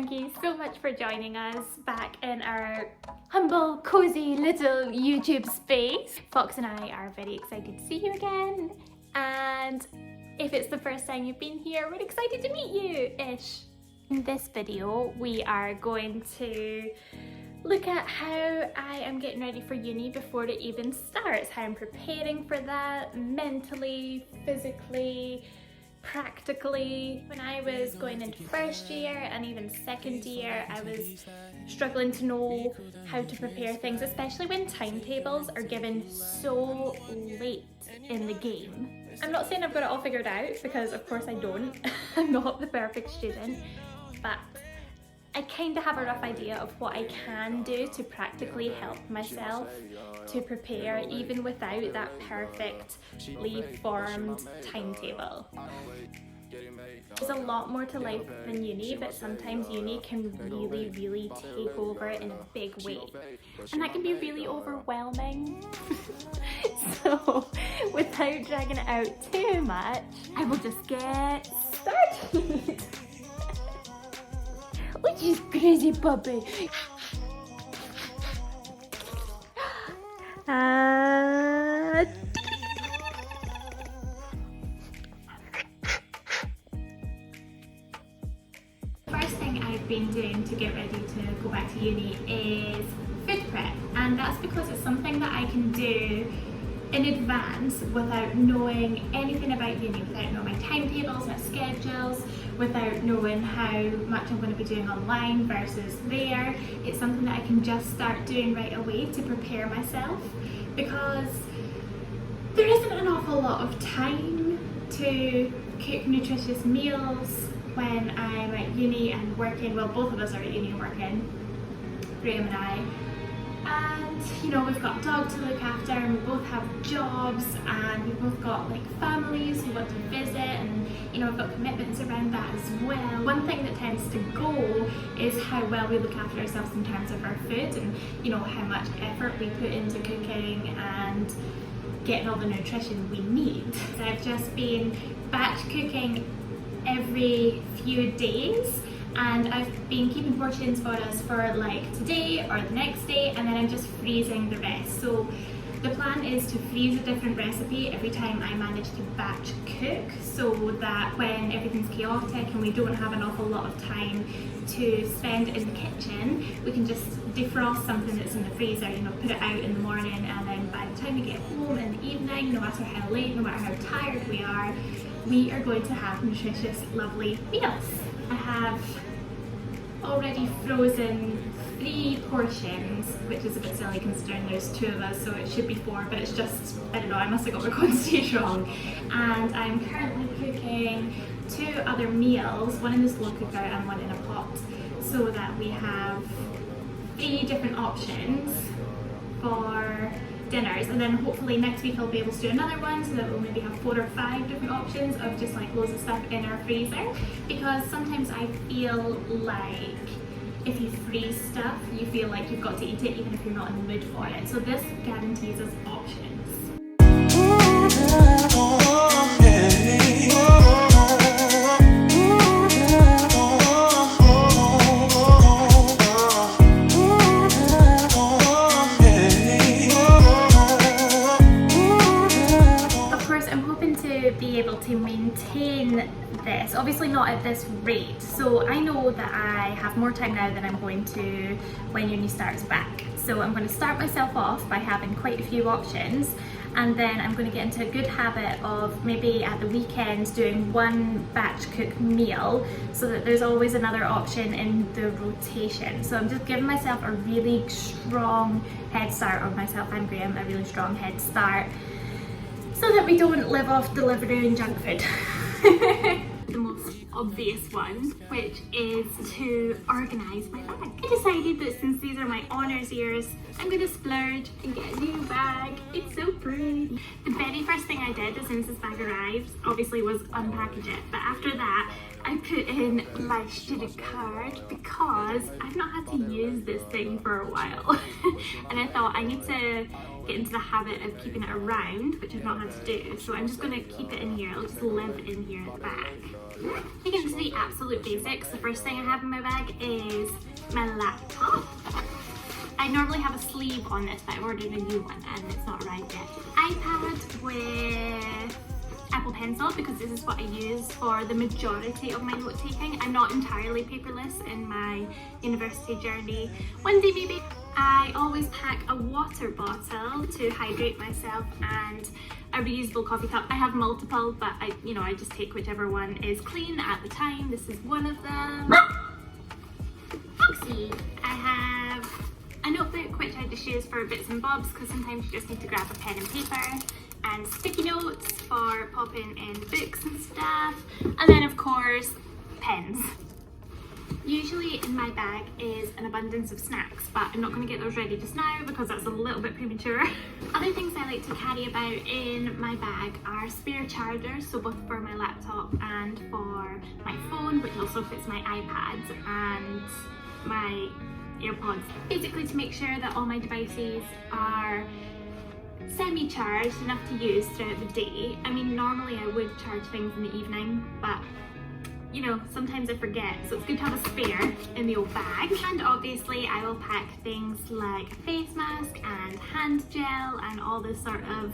Thank you so much for joining us back in our humble, cozy little YouTube space. Fox and I are very excited to see you again, and if it's the first time you've been here, we're excited to meet you-ish. In this video, we are going to look at how I am getting ready for uni before it even starts, how I'm preparing for that mentally, physically, practically. When I was going into first year and even second year, I was struggling to know how to prepare things, especially when timetables are given so late in the game. I'm not saying I've got it all figured out, because of course I don't. I'm not the perfect student, but I kind of have a rough idea of what I can do to practically help myself to prepare even without that perfectly formed timetable. There's a lot more to life than uni, but sometimes uni can really take over in a big way, and that can be really overwhelming. So without dragging it out too much, I will just get started. Which is crazy, puppy. First thing I've been doing to get ready to go back to uni is food prep, and that's because it's something that I can do in advance without knowing anything about uni, without knowing my timetables, my schedules, without knowing how much I'm going to be doing online versus there. It's something that I can just start doing right away to prepare myself, because there isn't an awful lot of time to cook nutritious meals when I'm at uni and working. Well, both of us are at uni and working, Graham and I. And you know, we've got a dog to look after, and we both have jobs, and we've both got like families who want to visit, and you know, we've got commitments around that as well. One thing that tends to go is how well we look after ourselves in terms of our food, and you know, how much effort we put into cooking and getting all the nutrition we need. So I've just been batch cooking every few days, and I've been keeping portions for us for like today or the next day, and then I'm just freezing the rest. So the plan is to freeze a different recipe every time I manage to batch cook, so that when everything's chaotic and we don't have an awful lot of time to spend in the kitchen, we can just defrost something that's in the freezer, you know, put it out in the morning, and then by the time we get home in the evening, no matter how late, no matter how tired we are going to have nutritious, lovely meals. I have already frozen 3 portions, which is a bit silly considering there's 2 of us, so it should be 4, but it's just, I don't know, I must have got my quantities wrong. And I'm currently cooking 2 other meals, one in the slow cooker and one in a pot, so that we have 3 different options for dinners, and then hopefully next week I'll be able to do another one, so that we'll maybe have 4 or 5 different options of just like loads of stuff in our freezer, because sometimes I feel like if you freeze stuff, you feel like you've got to eat it even if you're not in the mood for it. So this guarantees us options. Be able to maintain this, obviously not at this rate, so I know that I have more time now than I'm going to when uni starts back. So I'm going to start myself off by having quite a few options, and then I'm going to get into a good habit of maybe at the weekends doing 1 batch cook meal, so that there's always another option in the rotation. So I'm just giving myself a really strong head start, or myself and Graham a really strong head start, so that we don't live off delivery and junk food. The most obvious one, which is to organise my bag. I decided that since these are my honours years, I'm gonna splurge and get a new bag. It's so pretty. The very first thing I did as soon as this bag arrived, obviously, was unpackage it. But after that, I put in my student card, because I've not had to use this thing for a while. And I thought I need to get into the habit of keeping it around, which I've not had to do. So I'm just going to keep it in here. It'll just live in here at the back. Taking to the absolute basics, the first thing I have in my bag is my laptop. I normally have a sleeve on this, but I ordered a new one and it's not arrived yet. iPad with Apple Pencil, because this is what I use for the majority of my note taking. I'm not entirely paperless in my university journey. One day maybe. I always pack a water bottle to hydrate myself and a reusable coffee cup. I have multiple, but I just take whichever one is clean at the time. This is one of them. Foxy. I have a notebook which I just use for bits and bobs, because sometimes you just need to grab a pen and paper, and sticky notes for popping in books and stuff, and then of course pens. Usually in my bag is an abundance of snacks, but I'm not going to get those ready just now because that's a little bit premature. Other things I like to carry about in my bag are spare chargers, so both for my laptop and for my phone, which also fits my iPad and my AirPods. Basically to make sure that all my devices are semi-charged enough to use throughout the day. I mean, normally I would charge things in the evening, but sometimes I forget, so it's good to have a spare in the old bag. And obviously I will pack things like a face mask and hand gel and all this sort of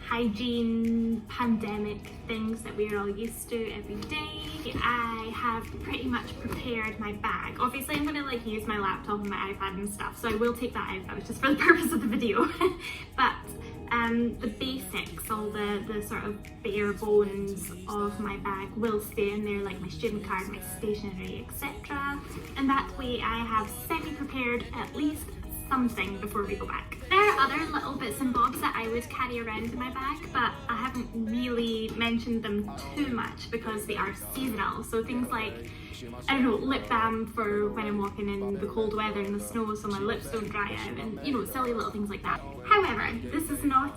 hygiene pandemic things that we're all used to every day. I have pretty much prepared my bag. Obviously I'm going to use my laptop and my iPad and stuff, so I will take that out. That was just for the purpose of the video. But the basics, all the sort of bare bones of my bag will stay in there, like my student card, my stationery, etc. And that way I have semi-prepared at least something before we go back. There are other little bits and bobs that I would carry around in my bag, but I haven't really mentioned them too much because they are seasonal. So things like, I don't know, lip balm for when I'm walking in the cold weather and the snow so my lips don't dry out, and silly little things like that. However, this is not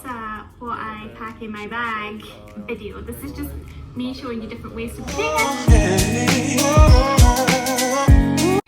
what I pack in my bag video. This is just me showing you different ways to prepare.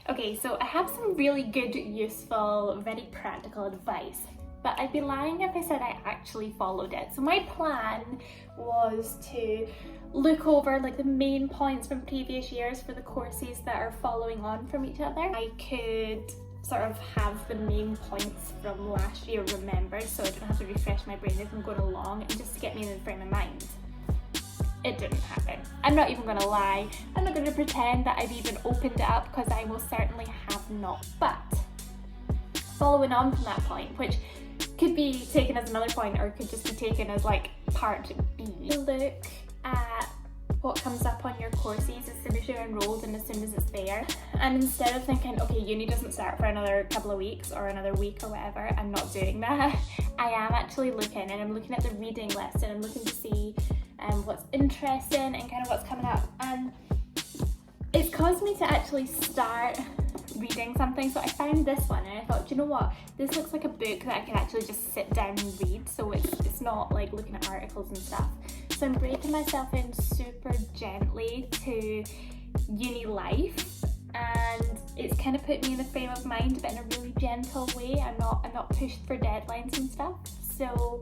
Okay, so I have some really good, useful, very practical advice, but I'd be lying if I said I actually followed it. So my plan was to look over the main points from previous years for the courses that are following on from each other. I could sort of have the main points from last year remembered, so I don't have to refresh my brain as I'm going along, and just to get me in the frame of mind. It didn't happen. I'm not even going to lie. I'm not going to pretend that I've even opened it up, because I will certainly have not. But following on from that point, which could be taken as another point or could just be taken as part B, look at what comes up on your courses as soon as you're enrolled and as soon as it's there. And instead of thinking, okay, uni doesn't start for another couple of weeks or another week or whatever, I'm not doing that. I am actually looking, and I'm looking at the reading list, and I'm looking to see what's interesting and kind of what's coming up. And it's caused me to actually start reading something. So I found this one and I thought, do you know what, this looks like a book that I can actually just sit down and read, so it's not like looking at articles and stuff. So I'm breaking myself in super gently to uni life, and it's kind of put me in the frame of mind, but in a really gentle way. I'm not pushed for deadlines and stuff. So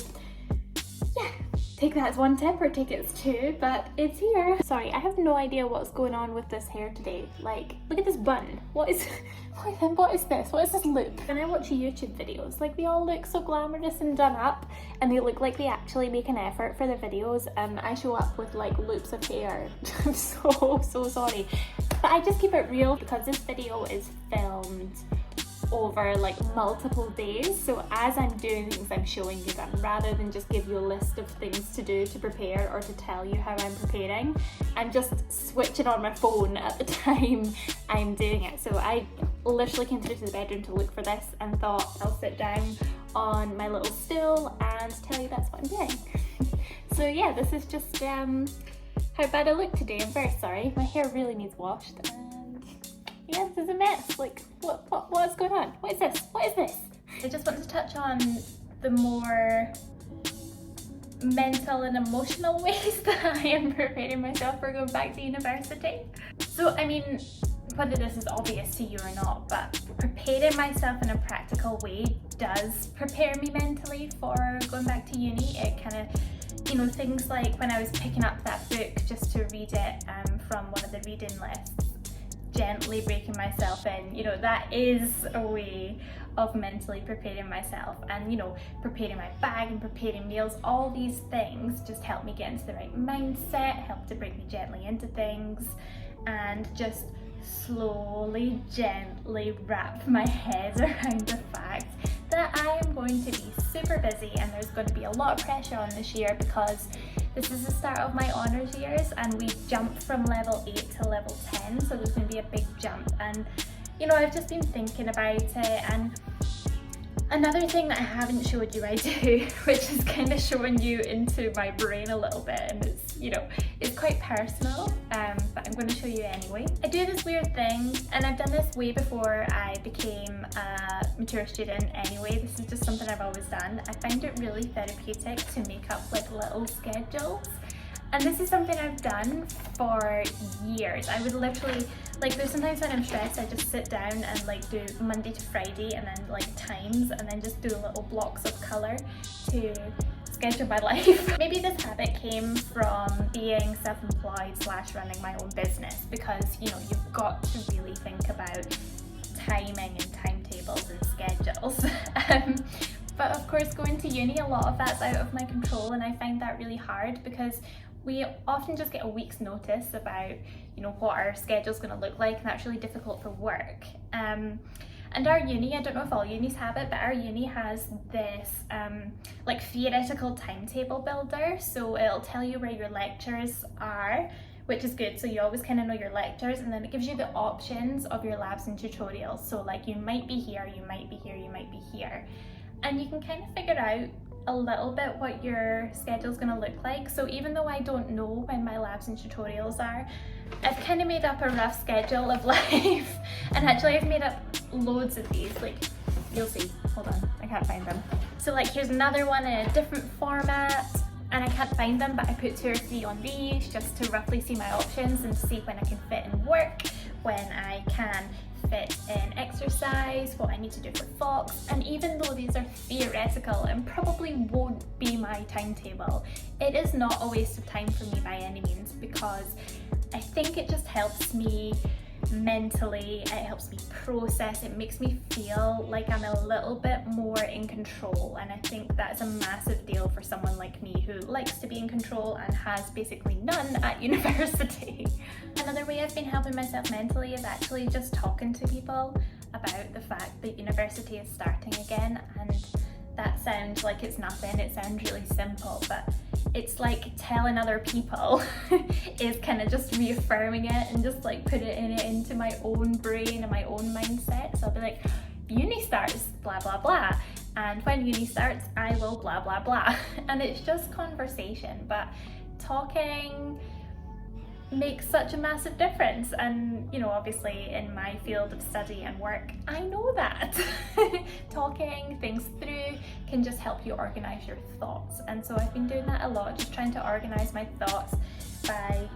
yeah, take that as one tip or take it as two, but it's here. Sorry, I have no idea what's going on with this hair today. Look at this bun. What is this? What is this loop? When I watch YouTube videos, they all look so glamorous and done up, and they look like they actually make an effort for the videos, and I show up with loops of hair. I'm so sorry. But I just keep it real because this video is filmed over multiple days, so as I'm doing things I'm showing you them, rather than just give you a list of things to do to prepare or to tell you how I'm preparing. I'm just switching on my phone at the time I'm doing it. So I literally came through to the bedroom to look for this and thought I'll sit down on my little stool and tell you that's what I'm doing. So yeah, this is just how bad I look today. I'm very sorry, my hair really needs washed. Yeah, this is a mess. What's going on? What is this? What is this? I just want to touch on the more mental and emotional ways that I am preparing myself for going back to university. So, I mean, whether this is obvious to you or not, but preparing myself in a practical way does prepare me mentally for going back to uni. It kind of you know, things like when I was picking up that book just to read it from one of the reading lists, gently breaking myself in, you know, that is a way of mentally preparing myself. And, you know, preparing my bag and preparing meals, all these things just help me get into the right mindset, help to bring me gently into things, and just slowly, gently wrap my head around the fact that I am going to be super busy and there's going to be a lot of pressure on this year, because this is the start of my honours years and we jump from level 8 to level 10, so there's going to be a big jump. And you know, I've just been thinking about it, and another thing that I haven't showed you I do, which is kind of showing you into my brain a little bit, and it's, you know, it's quite personal, but I'm going to show you anyway. I do this weird thing, and I've done this way before I became a mature student anyway. This is just something I've always done. I find it really therapeutic to make up like little schedules. And this is something I've done for years. I would literally, like, there's sometimes when I'm stressed, I just sit down and like do Monday to Friday and then like times, and then just do little blocks of colour to schedule my life. Maybe this habit came from being self-employed / running my own business, because, you know, you've got to really think about timing and timetables and schedules. But of course, going to uni, a lot of that's out of my control, and I find that really hard because we often just get a week's notice about, you know, what our schedule's going to look like, and that's really difficult for work. And our uni, I don't know if all unis have it, but our uni has this like theoretical timetable builder, so it'll tell you where your lectures are, which is good, so you always kind of know your lectures, and then it gives you the options of your labs and tutorials. So like, you might be here, you might be here, you might be here, and you can kind of figure out a little bit what your schedule is going to look like. So even though I don't know when my labs and tutorials are, I've kind of made up a rough schedule of life. And actually I've made up loads of these, like, you'll see, hold on, I can't find them. So like, here's another one in a different format, and I can't find them, but I put 2 or 3 on these just to roughly see my options and see when I can fit in work, when I can fit in exercise, what I need to do for Fox. And even though these are theoretical and probably won't be my timetable, it is not a waste of time for me by any means, because I think it just helps me mentally, it helps me process, it makes me feel like I'm a little bit more in control, and I think that's a massive deal for someone like me who likes to be in control and has basically none at university. Another way I've been helping myself mentally is actually just talking to people about the fact that university is starting again, and that sounds like it's nothing, it sounds really simple, but it's like telling other people is kind of just reaffirming it and just like putting it into my own brain and my own mindset. So I'll be like, uni starts blah blah blah, and when uni starts I will blah blah blah, and it's just conversation, but talking makes such a massive difference. And you know, obviously in my field of study and work, I know that talking things through can just help you organize your thoughts, and so I've been doing that a lot, just trying to organize my thoughts by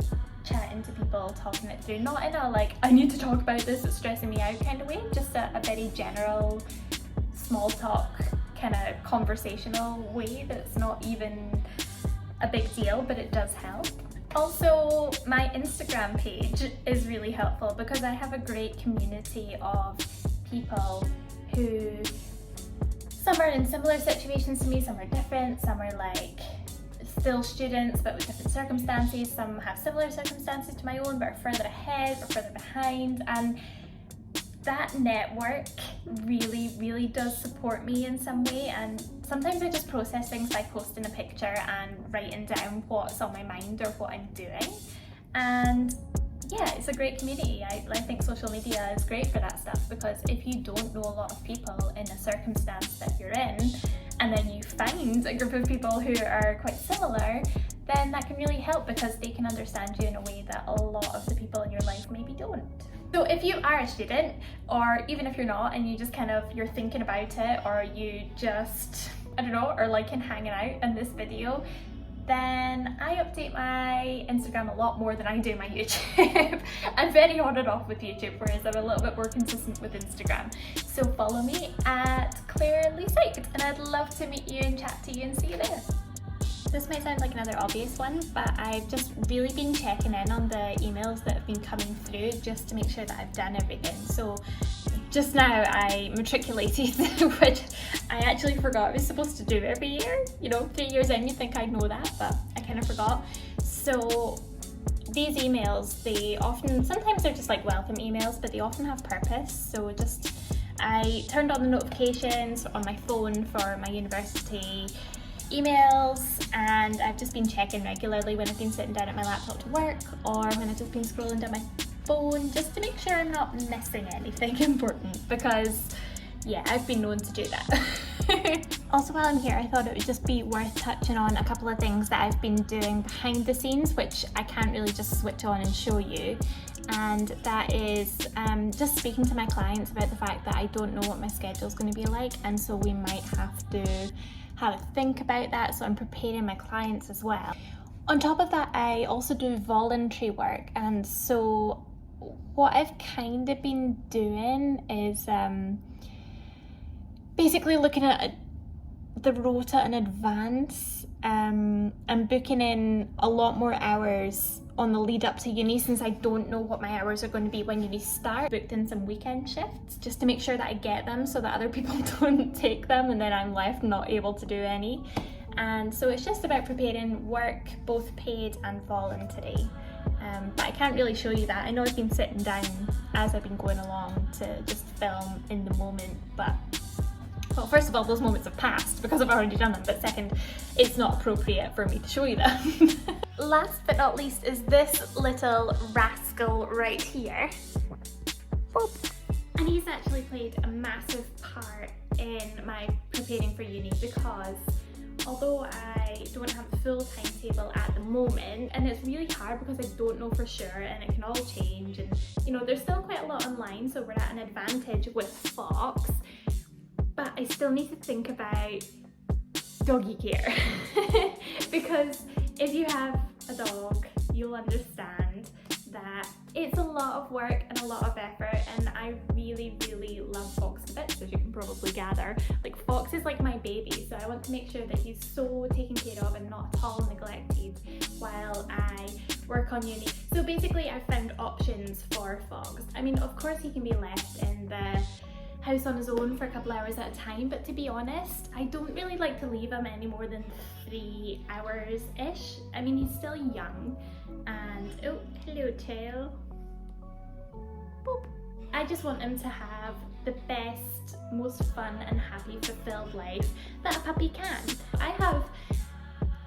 chatting to people, talking it through, not in a like, I need to talk about this, it's stressing me out kind of way, just a very general small talk kind of conversational way that's not even a big deal, but it does help. Also, my Instagram page is really helpful because I have a great community of people who, some are in similar situations to me, some are different, some are like still students but with different circumstances, some have similar circumstances to my own but are further ahead or further behind, and that network really does support me in some way. And sometimes I just process things by posting a picture and writing down what's on my mind or what I'm doing, and yeah, it's a great community. I think social media is great for that stuff, because if you don't know a lot of people in a circumstance that you're in, and then you find a group of people who are quite similar, then that can really help because they can understand you in a way that a lot of the people in your life maybe don't. So if you are a student, or even if you're not and you just kind of, you're thinking about it, or you just, I don't know, are liking hanging out in this video, then I update my Instagram a lot more than I do my YouTube. I'm very on and off with YouTube, whereas I'm a little bit more consistent with Instagram. So follow me at Claire Lee Sykes, and I'd love to meet you and chat to you and see you there. This might sound like another obvious one, but I've just really been checking in on the emails that have been coming through just to make sure that I've done everything. So just now I matriculated, which I actually forgot I was supposed to do every year. You know, 3 years in, you'd think I'd know that, but I kind of forgot. So these emails, sometimes they're just like welcome emails, but they often have purpose. So I turned on the notifications on my phone for my university emails, and I've just been checking regularly when I've been sitting down at my laptop to work, or when I've just been scrolling down my phone, just to make sure I'm not missing anything important, because yeah, I've been known to do that. Also, while I'm here, I thought it would just be worth touching on a couple of things that I've been doing behind the scenes, which I can't really just switch on and show you. And that is just speaking to my clients about the fact that I don't know what my schedule is going to be like, and so we might have to have a think about that, so I'm preparing my clients as well. On top of that, I also do voluntary work, and so what I've kind of been doing is basically looking at the rota in advance and booking in a lot more hours on the lead up to uni, since I don't know what my hours are going to be when uni starts. Booked in some weekend shifts just to make sure that I get them so that other people don't take them and then I'm left not able to do any. And so it's just about preparing work, both paid and voluntary. But I can't really show you that. I know I've been sitting down as I've been going along to just film in the moment, but well, first of all, those moments have passed because I've already done them, but second, it's not appropriate for me to show you them. Last but not least is this little rascal right here. Boop. And he's actually played a massive part in my preparing for uni, because although I don't have a full timetable at the moment, and it's really hard because I don't know for sure and it can all change, and you know, there's still quite a lot online, so we're at an advantage with Fox, but I still need to think about doggy care. Because if you have a dog, you'll understand that it's a lot of work and a lot of effort, and I really, really love Fox to bits, as you can probably gather. Like, Fox is like my baby, so I want to make sure that he's so taken care of and not at all neglected while I work on uni. So basically I've found options for Fox. I mean, of course he can be left in the house on his own for a couple hours at a time, but to be honest, I don't really like to leave him any more than 3 hours-ish. I mean, he's still young, and oh, hello tail. Boop. I just want him to have the best, most fun and happy, fulfilled life that a puppy can. I have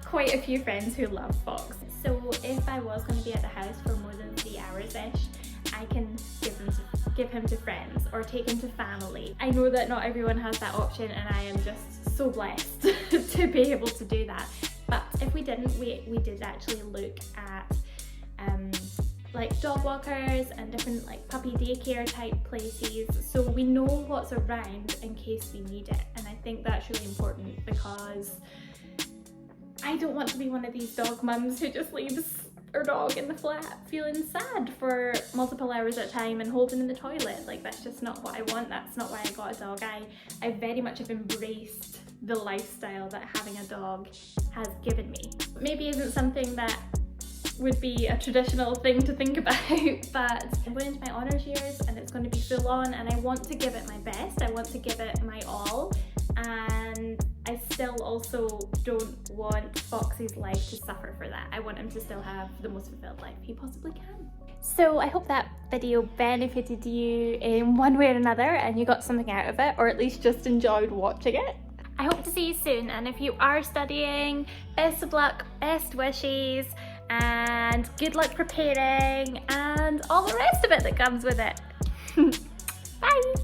quite a few friends who love Fox, so if I was going to be at the house for more than 3 hours-ish, I can give him to friends or take him to family. I know that not everyone has that option, and I am just so blessed to be able to do that. But if we didn't, we did actually look at like dog walkers and different like puppy daycare type places, so we know what's around in case we need it. And I think that's really important, because I don't want to be one of these dog mums who just leaves her dog in the flat feeling sad for multiple hours at a time and holding in the toilet. Like, that's just not what I want. That's not why I got a dog. I very much have embraced the lifestyle that having a dog has given me. Maybe isn't something that would be a traditional thing to think about, but I'm going into my honours years and it's going to be full on, and I want to give it my best. I want to give it my all, and I still also don't want Foxy's life to suffer for that. I want him to still have the most fulfilled life he possibly can. So I hope that video benefited you in one way or another and you got something out of it, or at least just enjoyed watching it. I hope to see you soon, and if you are studying, best of luck, best wishes, and good luck preparing and all the rest of it that comes with it. Bye!